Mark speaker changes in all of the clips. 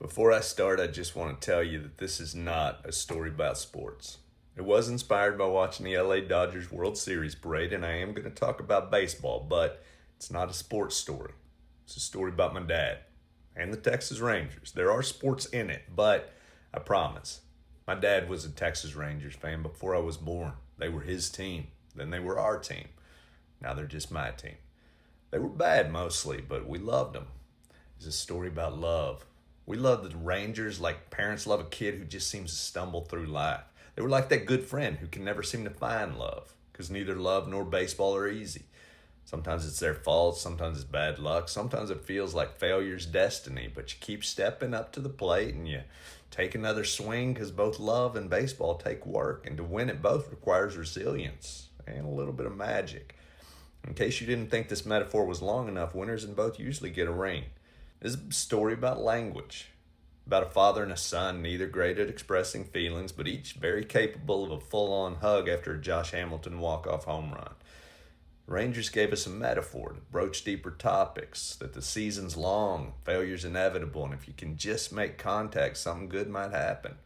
Speaker 1: Before I start, I just want to tell you that this is not a story about sports. It was inspired by watching the LA Dodgers World Series parade, and I am going to talk about baseball, but it's not a sports story. It's a story about my dad and the Texas Rangers. There are sports in it, but I promise, my dad was a Texas Rangers fan before I was born. They were his team, then they were our team. Now they're just my team. They were bad mostly, but we loved them. It's a story about love. We love the Rangers like parents love a kid who just seems to stumble through life. They were like that good friend who can never seem to find love, because neither love nor baseball are easy. Sometimes it's their fault, sometimes it's bad luck, sometimes it feels like failure's destiny, but you keep stepping up to the plate and you take another swing, because both love and baseball take work, and to win it both requires resilience and a little bit of magic. In case you didn't think this metaphor was long enough, winners in both usually get a ring. This is a story about language, about a father and a son, neither great at expressing feelings, but each very capable of a full-on hug after a Josh Hamilton walk-off home run. The Rangers gave us a metaphor to broach deeper topics, that the season's long, failure's inevitable, and if you can just make contact, something good might happen.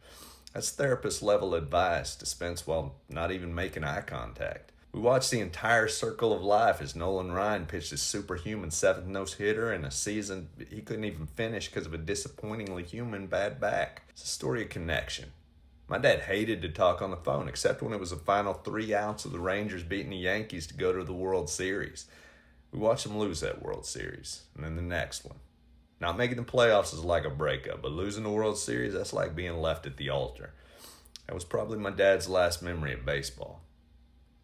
Speaker 1: That's therapist-level advice dispensed while not even making eye contact. We watched the entire circle of life as Nolan Ryan pitched his superhuman seventh no-hitter in a season he couldn't even finish because of a disappointingly human bad back. It's a story of connection. My dad hated to talk on the phone, except when it was the final 3 outs of the Rangers beating the Yankees to go to the World Series. We watched them lose that World Series, and then the next one. Not making the playoffs is like a breakup, but losing the World Series, that's like being left at the altar. That was probably my dad's last memory of baseball.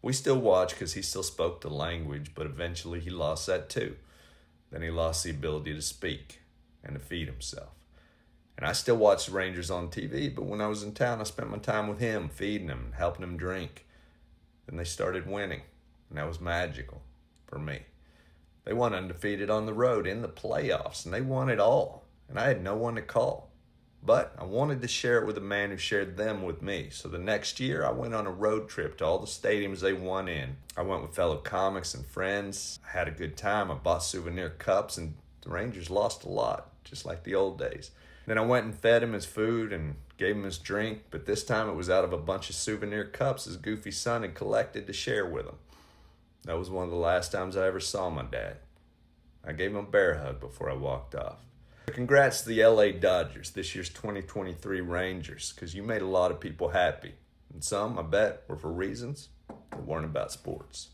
Speaker 1: We still watch because he still spoke the language, but eventually he lost that too. Then he lost the ability to speak and to feed himself. And I still watch the Rangers on TV, but when I was in town, I spent my time with him, feeding him and helping him drink. Then they started winning, and that was magical for me. They won undefeated on the road in the playoffs, and they won it all, and I had no one to call. But I wanted to share it with a man who shared them with me. So the next year, I went on a road trip to all the stadiums they won in. I went with fellow comics and friends. I had a good time. I bought souvenir cups, and the Rangers lost a lot, just like the old days. Then I went and fed him his food and gave him his drink, but this time it was out of a bunch of souvenir cups his goofy son had collected to share with him. That was one of the last times I ever saw my dad. I gave him a bear hug before I walked off. Congrats to the LA Dodgers, this year's 2023 Rangers, because you made a lot of people happy. And some, I bet, were for reasons that weren't about sports.